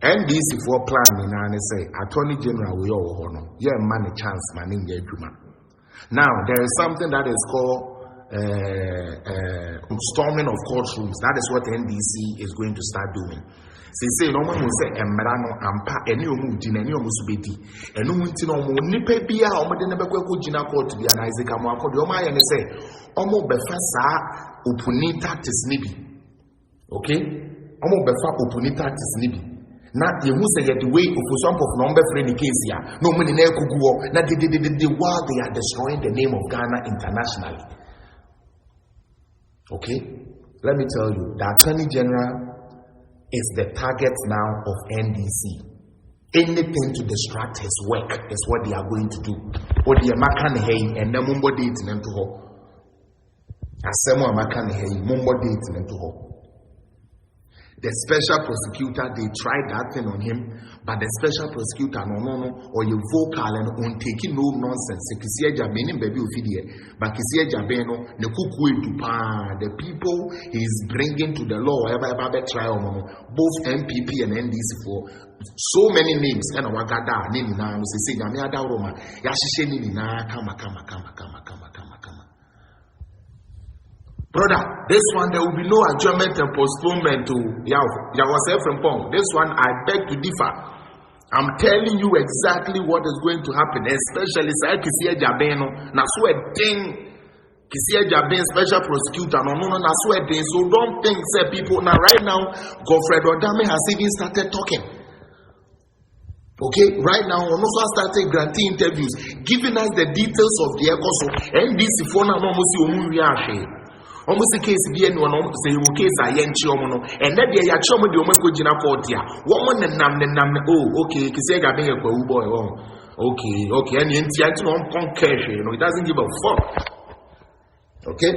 NDC for planning and say Attorney General we all honor. Yeah, man a chance man in your juma. Now there is something that is called storming of courtrooms. That is what NDC is going to start doing. Say no one will say Emrano ampa any omuti any omusubedi and no nipe bia or never go jina court to be an Isaac Amako Yoma and say Omo befasa upunita tisnibi. Okay? Omo befa upunita tisnibi. Now you must say the way of some of number friendly case here. No money never could go. Now while they are destroying the name of Ghana internationally. Okay? Let me tell you, the Attorney General is the target now of NDC. Anything to distract his work is what they are going to do. Or the American hey and the mumbo date them to ho. Asemo American hey mumbo date them to ho. The special prosecutor, they tried that thing on him, but the special prosecutor no, or you vocal and on taking no nonsense. Kisia Jabeni baby ofidie, but Kisia Jabeno, the kuku to the people he's bringing to the law ever trial, both MPP and NDC for so many names. And Wagada, Nina, say Yamiada Roma, Yashisheni Nina, kama. Brother, this one there will be no adjournment and postponement to Yawase from Pong. This one I beg to differ. I'm telling you exactly what is going to happen, especially Kisia Jabeno, Naswe Ding, Kisia Jaben, special prosecutor, no, Naswe Ding. So don't think, say people, now right now, Godfred Odame has even started talking. Okay, right now, we also started granting interviews, giving us the details of the ECOSO, and this phone, almost a case be anyone say you case I ain't chomono, and that they are chomo the Omako Gina Portia. Woman and nam, oh, okay, Kisega being a boy, okay, and the Intiato on cash, it doesn't give a fuck. Okay,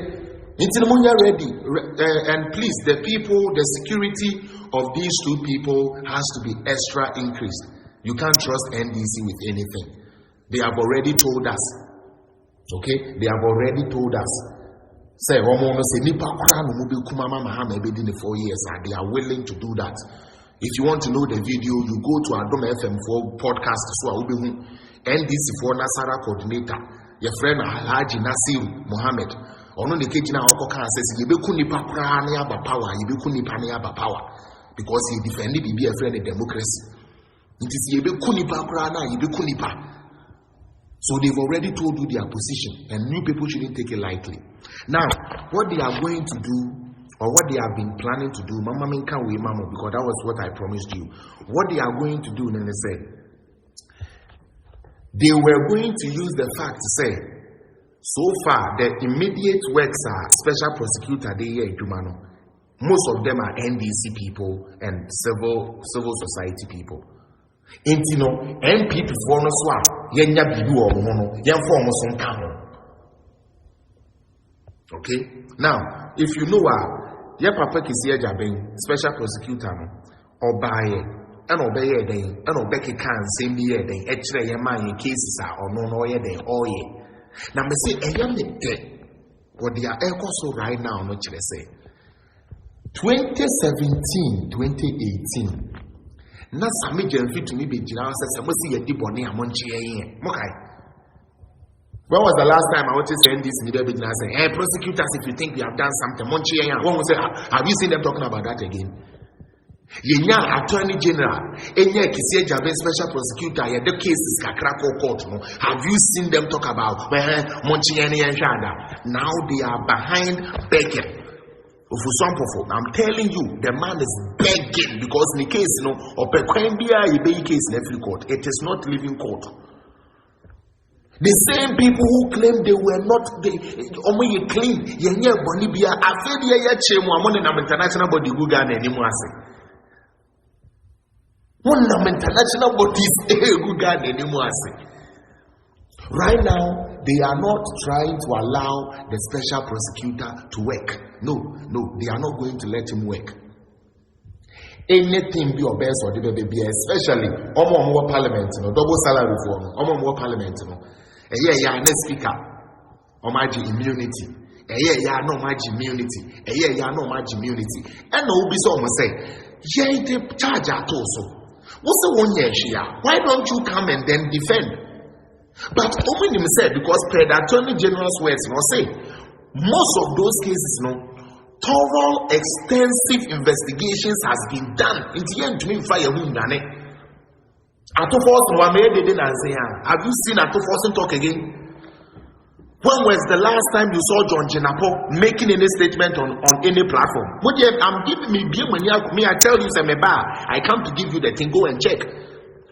it's in Munya ready, and please, the people, the security of these two people has to be extra increased. You can't trust NDC with anything. They have already told us. Okay, they have already told us. Say, they are willing to do that. If you want to know the video, you go to Adom FM4 podcast. So I will be NDC for Nasara coordinator. Your friend Alhaji Nasir Mohammed. Ono the Kejina Okoka says, Yibekunipa Prania Bapawa, Yibekunipa Bapawa, because he defended be a friend of democracy. It is Yibekunipa Prana, Yibekunipa. So they've already told you their position, and new people shouldn't take it lightly. Now, what they are going to do, or what they have been planning to do, Mama Minka we Mama, because that was what I promised you. What they are going to do, and they said, they were going to use the fact to say, so far the immediate works are special prosecutor they here Jumano. Most of them are NDC people and civil society people. Intino MPP for no swap, Yenya Bibu or Mono, Yan form some camel. Okay? Now, if you know your papa Kisia Jabin, special prosecutor, or buy it, and obey a day, and obey a can, same year, they actually your mind cases are or no year day, all year. Now, I say, a young day, what they are also right now, not to say 2017, 2018. Na sami jemfi to me be jina say mo see yedi bone amonche yen mokai. When was the last time I want to send this media be jina say hey prosecutors, if you think we have done something monche yen, one will say have you seen them talking about that again? Yenya Attorney General enye Kisia Jaben special prosecutor, the cases kakra court no, have you seen them talk about monche yen yen shada? Now they are behind begging. I'm telling you, the man is begging because in the case, you know, of a crime case in every court, it is not living court. The same people who claim they were not only clean, Yenya Bonibia, Afelia Chemo, among them international body Gugan anymore. One international bodies Gugan anymore. Right now, they are not trying to allow the special prosecutor to work. No, they are not going to let him work. Anything be your best or the baby, especially more parliament, double salary reform, more parliament, next speaker, immunity. No immunity. No immunity. And no be so say, they charge at also. What's the one year? Why don't you come and then defend? But Omen himself, because per the Attorney General's words, say most of those cases, thorough, extensive investigations has been done. In the end, to me, fire who done it. Have you seen Atofos talk again? When was the last time you saw John Jenapo making any statement on any platform? I'm giving me I tell you, I come to give you the thing. Go and check.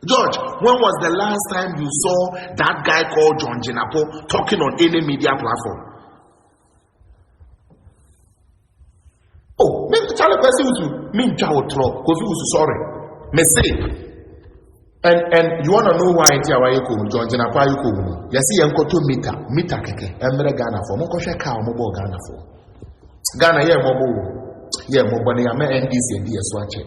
George, when was the last time you saw that guy called John Jenapo talking on any media platform? Oh, maybe tell a person to me because he was sorry. Me say. And you want to know why John Jenapo you see meter keke emre Ghana for moko hwe ka omo Ghana for Ghana ye mo ya me NDC and DS wache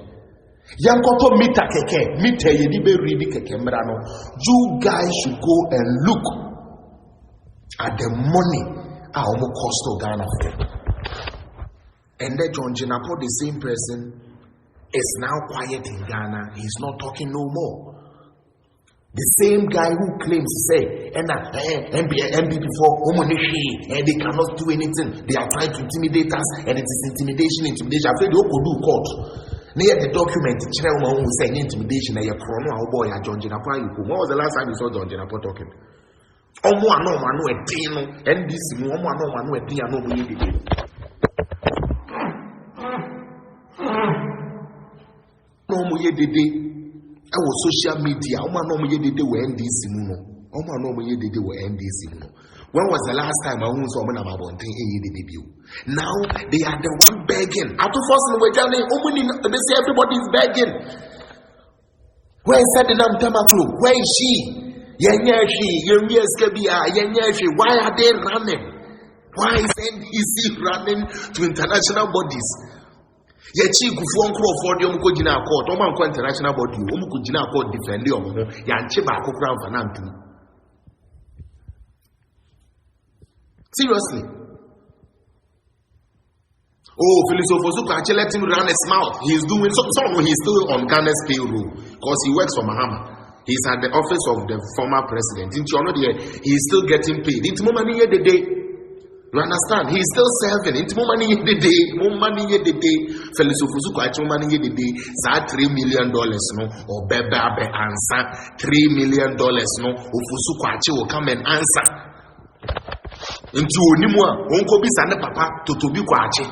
yankoto meter keke meter ye di be read keke emra no. You guys should go and look at the money a omo cost Ghana for. And then John Jenapo, the same person, is now quiet in Ghana. He's not talking no more. The same guy who claims to say, MB before, and they cannot do anything. They are trying to intimidate us, and it is intimidation. I feel they could do court. Near the document, Chairman who say intimidation, and chrono, our boy, John Jenapo. When was the last time you saw John Jenapo talking? NDC, our social media, NDC. When was the last time I saw debut? Now they are the one begging. They say everybody is begging. Where is that Tamaklu? Where is she? Why are they running? Why is NDC running to international bodies? Yechi gufu for the court, international body, court defend you, Yanchiba Kokran Fanantu. Seriously. Oh, Felix Appiah, let him run his mouth. He's doing something. He's still on Ghana's payroll because he works for Mahama. He's at the office of the former president. He's still getting paid. It's more money the day. You understand? He's still serving. It's more money the day. More money the day. Felix Appiah, more money the day. $3 million, no, or bebe answer $3 million, no. Ufusuku will come and answer. Into Nimwa, Unko Bisane Papa to Tobi Kwache.